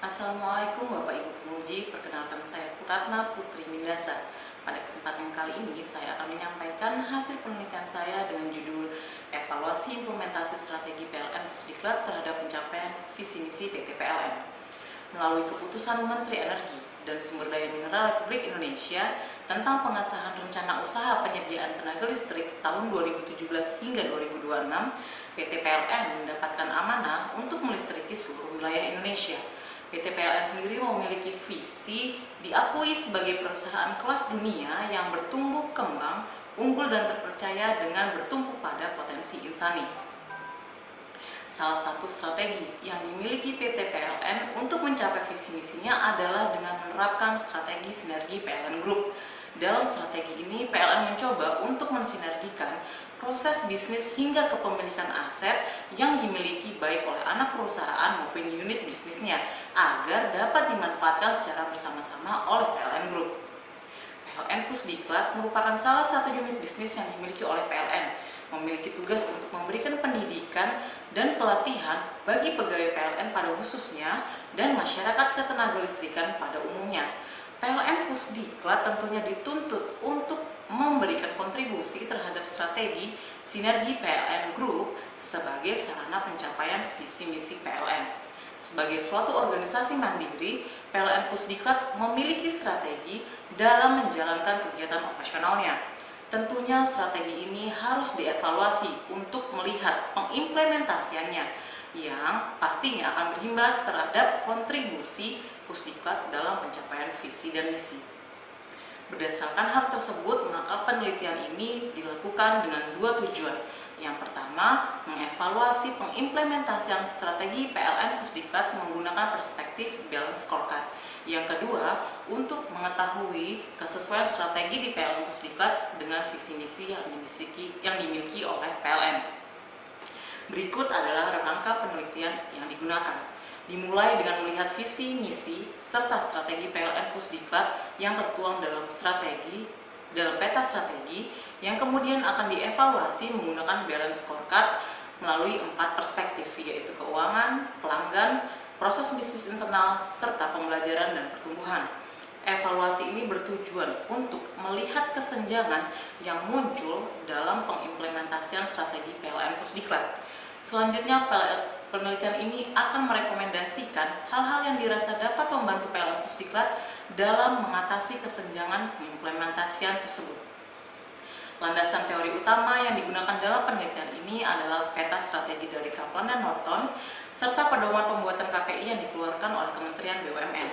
Assalamualaikum Bapak Ibu Penguji, perkenalkan saya Ratna Putri Mindasa. Pada kesempatan kali ini saya akan menyampaikan hasil penelitian saya dengan judul Evaluasi Implementasi Strategi PLN Pusdiklat terhadap pencapaian visi misi PT PLN. Melalui keputusan Menteri Energi dan Sumber Daya Mineral Republik Indonesia tentang pengesahan rencana usaha penyediaan tenaga listrik tahun 2017 hingga 2026, PT PLN mendapatkan amanah untuk melistriki seluruh wilayah Indonesia. PT PLN sendiri memiliki visi diakui sebagai perusahaan kelas dunia yang bertumbuh kembang, unggul dan terpercaya dengan bertumpu pada potensi insani. Salah satu strategi yang dimiliki PT PLN untuk mencapai visi misinya adalah dengan menerapkan strategi sinergi PLN Group. Dalam strategi ini, PLN mencoba untuk mensinergikan proses bisnis hingga kepemilikan aset yang dimiliki baik oleh anak perusahaan maupun unit bisnisnya agar dapat dimanfaatkan secara bersama-sama oleh PLN Group. PLN Pusdiklat merupakan salah satu unit bisnis yang dimiliki oleh PLN, memiliki tugas untuk memberikan pendidikan dan pelatihan bagi pegawai PLN pada khususnya dan masyarakat ketenaga listrikan pada umumnya. PLN Pusdiklat tentunya dituntut untuk memberikan kontribusi terhadap strategi sinergi PLN Group sebagai sarana pencapaian visi misi PLN. Sebagai suatu organisasi mandiri, PLN Pusdiklat memiliki strategi dalam menjalankan kegiatan operasionalnya. Tentunya strategi ini harus dievaluasi untuk melihat pengimplementasiannya yang pastinya akan berimbas terhadap kontribusi Pusdiklat dalam pencapaian visi dan misi. Berdasarkan hal tersebut, maka penelitian ini dilakukan dengan dua tujuan. Yang pertama, mengevaluasi pengimplementasian strategi PLN Pusdiklat menggunakan perspektif balance scorecard. Yang kedua, untuk mengetahui kesesuaian strategi di PLN Pusdiklat dengan visi misi yang dimiliki oleh PLN. Berikut adalah rangka penelitian yang digunakan. Dimulai dengan melihat visi, misi, serta strategi PLN Pusdiklat yang tertuang dalam peta strategi yang kemudian akan dievaluasi menggunakan balance scorecard melalui 4 perspektif, yaitu keuangan, pelanggan, proses bisnis internal, serta pembelajaran dan pertumbuhan. Evaluasi ini bertujuan untuk melihat kesenjangan yang muncul dalam pengimplementasian strategi PLN Pusdiklat. Selanjutnya, penelitian ini akan merekomendasikan hal-hal yang dirasa dapat membantu PLN Pusdiklat dalam mengatasi kesenjangan pengimplementasian tersebut. Landasan teori utama yang digunakan dalam penelitian ini adalah peta strategi dari Kaplan dan Norton, serta pedoman pembuatan KPI yang dikeluarkan oleh Kementerian BUMN.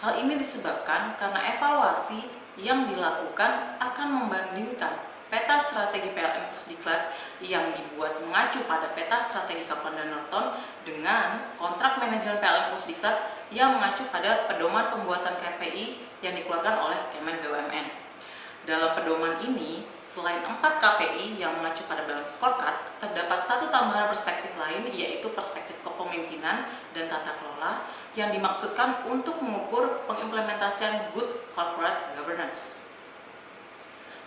Hal ini disebabkan karena evaluasi yang dilakukan akan membandingkan peta strategi PLN Pusdiklat yang dibuat mengacu pada peta strategi Kaplan dan Norton dengan kontrak manajemen PLN Pusdiklat yang mengacu pada pedoman pembuatan KPI yang dikeluarkan oleh Kemen BUMN. Dalam pedoman ini, selain 4 KPI yang mengacu pada balance scorecard, terdapat satu tambahan perspektif lain, yaitu perspektif kepemimpinan dan tata kelola yang dimaksudkan untuk mengukur pengimplementasian good corporate governance.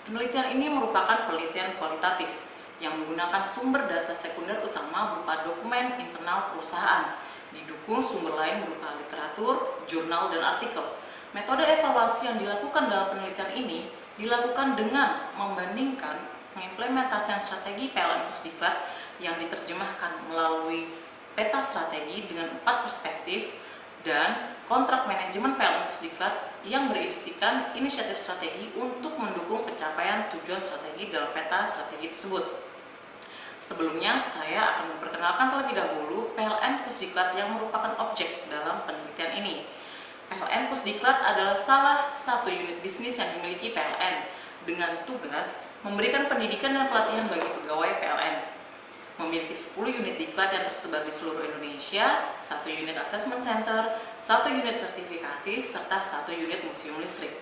Penelitian ini merupakan penelitian kualitatif yang menggunakan sumber data sekunder utama berupa dokumen internal perusahaan, didukung sumber lain berupa literatur, jurnal, dan artikel. Metode evaluasi yang dilakukan dalam penelitian ini dilakukan dengan membandingkan pengimplementasian strategi PLN Pusdiklat yang diterjemahkan melalui peta strategi dengan 4 perspektif dan kontrak manajemen PLN Pusdiklat yang berisikan inisiatif strategi untuk mendukung pencapaian tujuan strategi dalam peta strategi tersebut. Sebelumnya, saya akan memperkenalkan terlebih dahulu PLN Pusdiklat yang merupakan objek dalam penelitian ini. PLN Pusdiklat adalah salah satu unit bisnis yang dimiliki PLN dengan tugas memberikan pendidikan dan pelatihan bagi pegawai PLN. Memiliki 10 unit diklat yang tersebar di seluruh Indonesia, 1 unit assessment center, 1 unit sertifikasi, serta 1 unit museum listrik.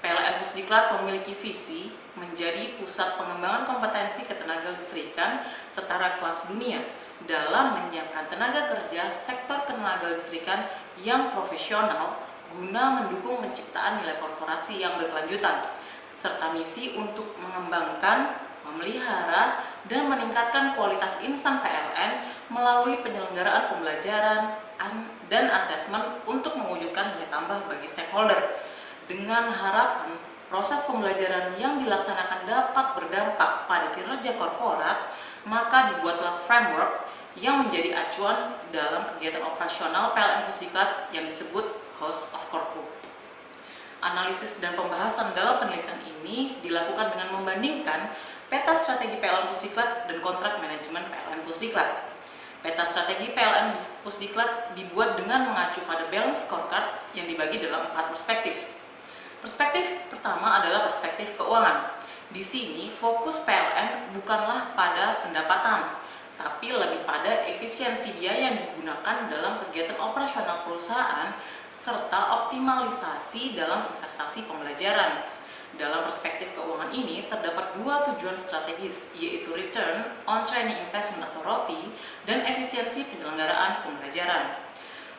PLN Pusdiklat memiliki visi menjadi pusat pengembangan kompetensi ketenaga listrikan setara kelas dunia dalam menyiapkan tenaga kerja sektor ketenaga listrikan yang profesional guna mendukung penciptaan nilai korporasi yang berkelanjutan, serta misi untuk mengembangkan, memelihara, dan meningkatkan kualitas insan PLN melalui penyelenggaraan pembelajaran dan asesmen untuk mewujudkan nilai tambah bagi stakeholder. Dengan harapan proses pembelajaran yang dilaksanakan dapat berdampak pada kinerja korporat, maka dibuatlah framework yang menjadi acuan dalam kegiatan operasional PLN Pusdiklat yang disebut House of Corpo. Analisis dan pembahasan dalam penelitian ini dilakukan dengan membandingkan peta strategi PLN Pusdiklat dan kontrak manajemen PLN Pusdiklat. Peta strategi PLN Pusdiklat dibuat dengan mengacu pada balance scorecard yang dibagi dalam 4 perspektif. Perspektif pertama adalah perspektif keuangan. Di sini fokus PLN bukanlah pada pendapatan, tapi lebih pada efisiensi biaya yang digunakan dalam kegiatan operasional perusahaan serta optimalisasi dalam investasi pembelajaran. Dalam perspektif keuangan ini terdapat 2 tujuan strategis, yaitu Return on Training Investment atau ROTI dan efisiensi penyelenggaraan pembelajaran.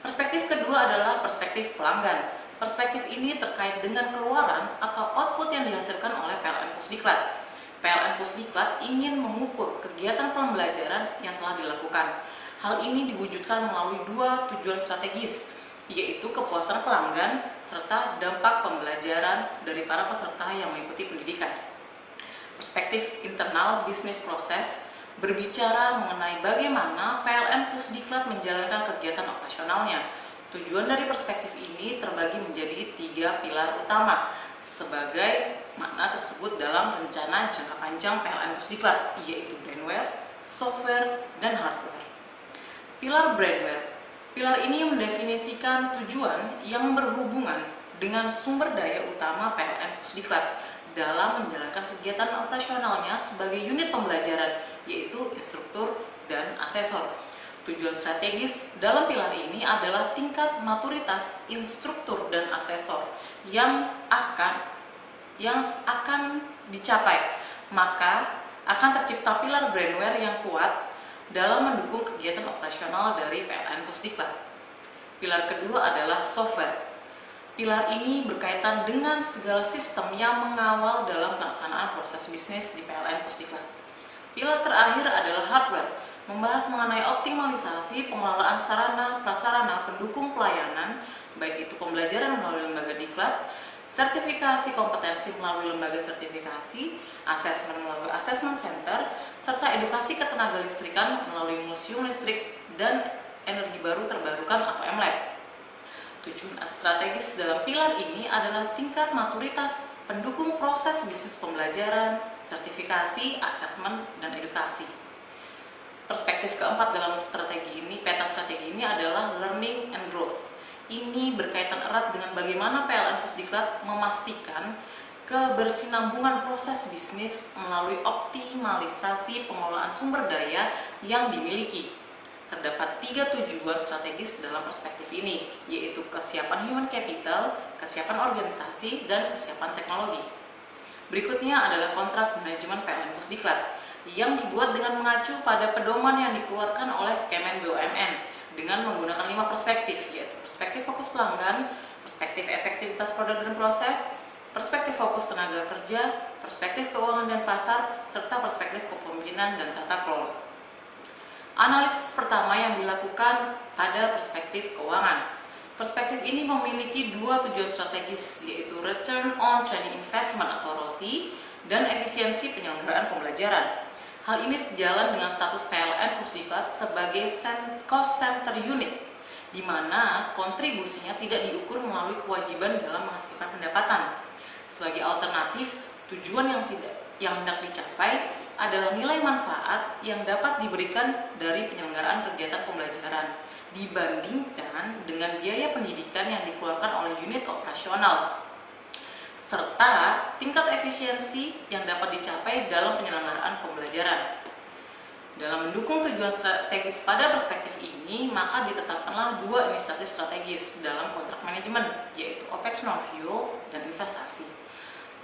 Perspektif kedua adalah perspektif pelanggan. Perspektif ini terkait dengan keluaran atau output yang dihasilkan oleh PLN Pusdiklat. PLN Pusdiklat ingin mengukur kegiatan pembelajaran yang telah dilakukan. Hal ini diwujudkan melalui 2 tujuan strategis, yaitu kepuasan pelanggan serta dampak pembelajaran dari para peserta yang mengikuti pendidikan. Perspektif internal bisnis proses berbicara mengenai bagaimana PLN Pusdiklat menjalankan kegiatan operasionalnya. Tujuan dari perspektif ini terbagi menjadi 3 pilar utama sebagai makna tersebut dalam rencana jangka panjang PLN Pusdiklat, yaitu brainware, software, dan hardware. Pilar brainware. Pilar ini mendefinisikan tujuan yang berhubungan dengan sumber daya utama PLN Pusdiklat dalam menjalankan kegiatan operasionalnya sebagai unit pembelajaran, yaitu instruktur dan asesor. Tujuan strategis dalam pilar ini adalah tingkat maturitas instruktur dan asesor yang akan dicapai. Maka akan tercipta pilar brainware yang kuat dalam mendukung kegiatan operasional dari PLN Pusdiklat. Pilar kedua adalah software. Pilar ini berkaitan dengan segala sistem yang mengawal dalam pelaksanaan proses bisnis di PLN Pusdiklat. Pilar terakhir adalah hardware, membahas mengenai optimalisasi pengelolaan sarana prasarana pendukung pelayanan, baik itu pembelajaran melalui lembaga diklat, sertifikasi kompetensi melalui lembaga sertifikasi, asesmen melalui assessment center, serta edukasi ketenaga listrikan melalui museum listrik dan energi baru terbarukan atau MLab. Tujuan strategis dalam pilar ini adalah tingkat maturitas pendukung proses bisnis pembelajaran, sertifikasi, asesmen, dan edukasi. Perspektif keempat dalam peta strategi ini adalah learning and growth. Ini berkaitan erat dengan bagaimana PLN Pusdiklat memastikan kebersinambungan proses bisnis melalui optimalisasi pengelolaan sumber daya yang dimiliki. Terdapat 3 tujuan strategis dalam perspektif ini, yaitu kesiapan human capital, kesiapan organisasi, dan kesiapan teknologi. Berikutnya adalah kontrak manajemen PLN Pusdiklat yang dibuat dengan mengacu pada pedoman yang dikeluarkan oleh Kemen BUMN dengan menggunakan 5 perspektif, yaitu perspektif fokus pelanggan, perspektif efektivitas produk dan proses, perspektif fokus tenaga kerja, perspektif keuangan dan pasar, serta perspektif kepemimpinan dan tata kelola. Analisis pertama yang dilakukan pada perspektif keuangan. Perspektif ini memiliki 2 tujuan strategis, yaitu Return on Training Investment atau ROTI dan efisiensi penyelenggaraan pembelajaran. Hal ini sejalan dengan status PLN Pusdiklat sebagai cost center unit, di mana kontribusinya tidak diukur melalui kewajiban dalam menghasilkan pendapatan. Sebagai alternatif, tujuan yang hendak dicapai adalah nilai manfaat yang dapat diberikan dari penyelenggaraan kegiatan pembelajaran dibandingkan dengan biaya pendidikan yang dikeluarkan oleh unit operasional, serta tingkat efisiensi yang dapat dicapai dalam penyelenggaraan pembelajaran. Dalam mendukung tujuan strategis pada perspektif ini, maka ditetapkanlah 2 inisiatif strategis dalam kontrak manajemen, yaitu OPEX non-fuel dan investasi.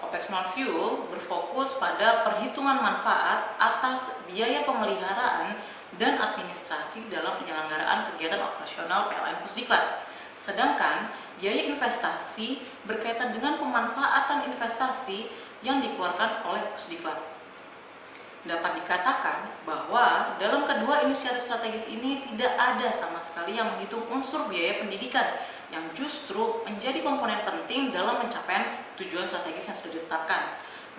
OPEX non-fuel berfokus pada perhitungan manfaat atas biaya pemeliharaan dan administrasi dalam penyelenggaraan kegiatan operasional PLN Pusdiklat. Sedangkan biaya investasi berkaitan dengan pemanfaatan investasi yang dikeluarkan oleh Pusdiklat. Dapat dikatakan bahwa dalam kedua inisiatif strategis ini tidak ada sama sekali yang menghitung unsur biaya pendidikan yang justru menjadi komponen penting dalam pencapaian tujuan strategis yang sudah ditetapkan.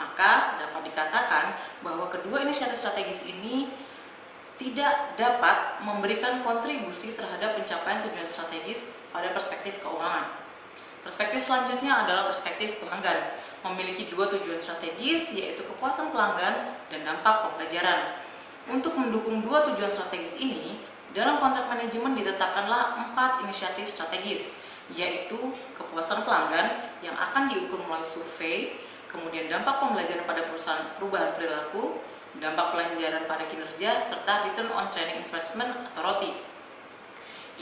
Maka dapat dikatakan bahwa kedua inisiatif strategis ini tidak dapat memberikan kontribusi terhadap pencapaian tujuan strategis pada perspektif keuangan. Perspektif selanjutnya adalah perspektif pelanggan, memiliki dua tujuan strategis, yaitu kepuasan pelanggan dan dampak pembelajaran. Untuk mendukung dua tujuan strategis ini, dalam kontrak manajemen ditetapkanlah 4 inisiatif strategis, yaitu kepuasan pelanggan yang akan diukur melalui survei, kemudian dampak pembelajaran pada perubahan perilaku, dampak pelajaran pada kinerja, serta return on training investment atau ROTI.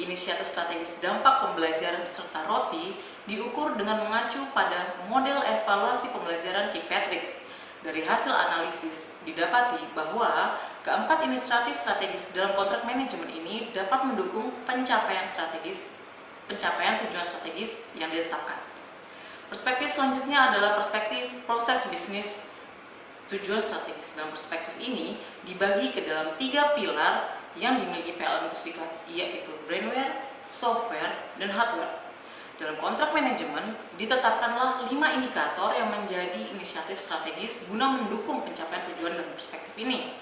Inisiatif strategis dampak pembelajaran serta ROTI diukur dengan mengacu pada model evaluasi pembelajaran Kirkpatrick. Dari hasil analisis didapati bahwa keempat inisiatif strategis dalam kontrak manajemen ini dapat mendukung pencapaian tujuan strategis yang ditetapkan. Perspektif selanjutnya adalah perspektif proses bisnis tujuan strategis. Dalam perspektif ini dibagi ke dalam 3 pilar yang dimiliki PLN Pusdiklat, yaitu brainware, software, dan hardware. Dalam kontrak manajemen ditetapkanlah 5 indikator yang menjadi inisiatif strategis guna mendukung pencapaian tujuan dan perspektif ini.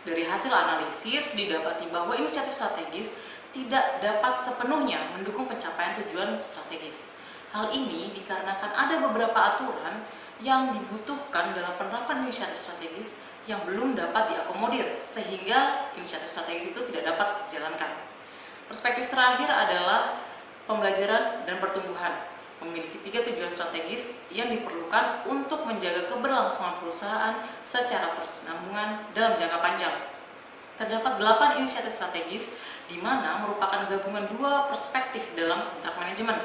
Dari hasil analisis didapati bahwa inisiatif strategis tidak dapat sepenuhnya mendukung pencapaian tujuan strategis. Hal ini dikarenakan ada beberapa aturan yang dibutuhkan dalam penerapan inisiatif strategis yang belum dapat diakomodir, sehingga inisiatif strategis itu tidak dapat dijalankan. Perspektif terakhir adalah pembelajaran dan pertumbuhan, memiliki 3 tujuan strategis yang diperlukan untuk menjaga keberlangsungan perusahaan secara berkesinambungan dalam jangka panjang. Terdapat 8 inisiatif strategis di mana merupakan gabungan 2 perspektif dalam kontrak manajemen.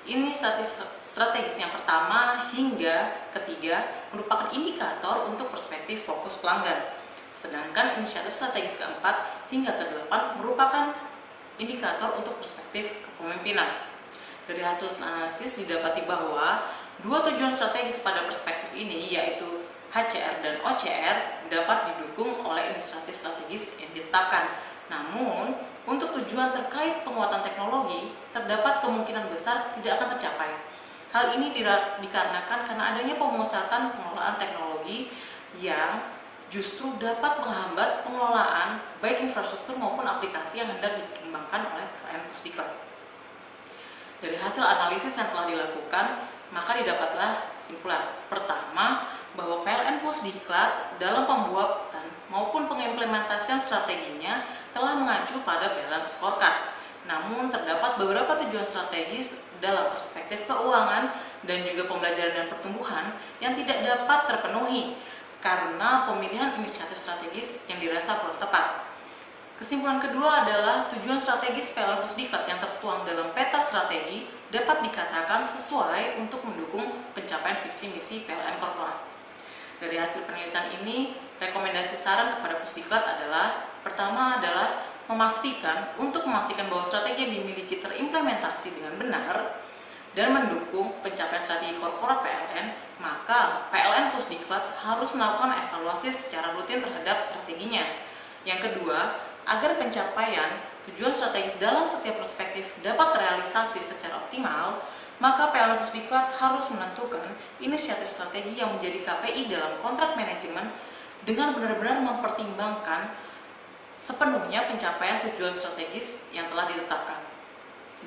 Inisiatif strategis yang pertama hingga ketiga merupakan indikator untuk perspektif fokus pelanggan. Sedangkan inisiatif strategis keempat hingga ke-8 merupakan indikator untuk perspektif kepemimpinan. Dari hasil analisis didapati bahwa 2 tujuan strategis pada perspektif ini, yaitu HCR dan OCR, dapat didukung oleh inisiatif strategis yang ditetapkan. Namun, untuk tujuan terkait penguatan teknologi, terdapat kemungkinan besar tidak akan tercapai. Hal ini dikarenakan karena adanya pemusatan pengelolaan teknologi yang justru dapat menghambat pengelolaan baik infrastruktur maupun aplikasi yang hendak dikembangkan oleh PLN Pusdiklat. Dari hasil analisis yang telah dilakukan, maka didapatlah kesimpulan. Pertama, bahwa PLN Pusdiklat dalam pembuatan maupun pengimplementasian strateginya telah mengacu pada balance scorecard. Namun terdapat beberapa tujuan strategis dalam perspektif keuangan dan juga pembelajaran dan pertumbuhan yang tidak dapat terpenuhi karena pemilihan inisiatif strategis yang dirasa kurang tepat. Kesimpulan kedua adalah tujuan strategis PLN Pusdiklat yang tertuang dalam peta strategi dapat dikatakan sesuai untuk mendukung pencapaian visi misi PLN korporat. Dari hasil penelitian ini, rekomendasi saran kepada Pusdiklat adalah pertama adalah memastikan bahwa strategi yang dimiliki terimplementasi dengan benar dan mendukung pencapaian strategi korporat PLN, maka PLN Pusdiklat harus melakukan evaluasi secara rutin terhadap strateginya. Yang kedua, agar pencapaian tujuan strategis dalam setiap perspektif dapat terrealisasi secara optimal, maka PLN Pusdiklat harus menentukan inisiatif strategi yang menjadi KPI dalam kontrak manajemen dengan benar-benar mempertimbangkan sepenuhnya pencapaian tujuan strategis yang telah ditetapkan.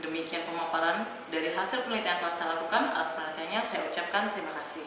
Demikian pemaparan dari hasil penelitian yang telah saya lakukan. Atas perhatiannya saya ucapkan terima kasih.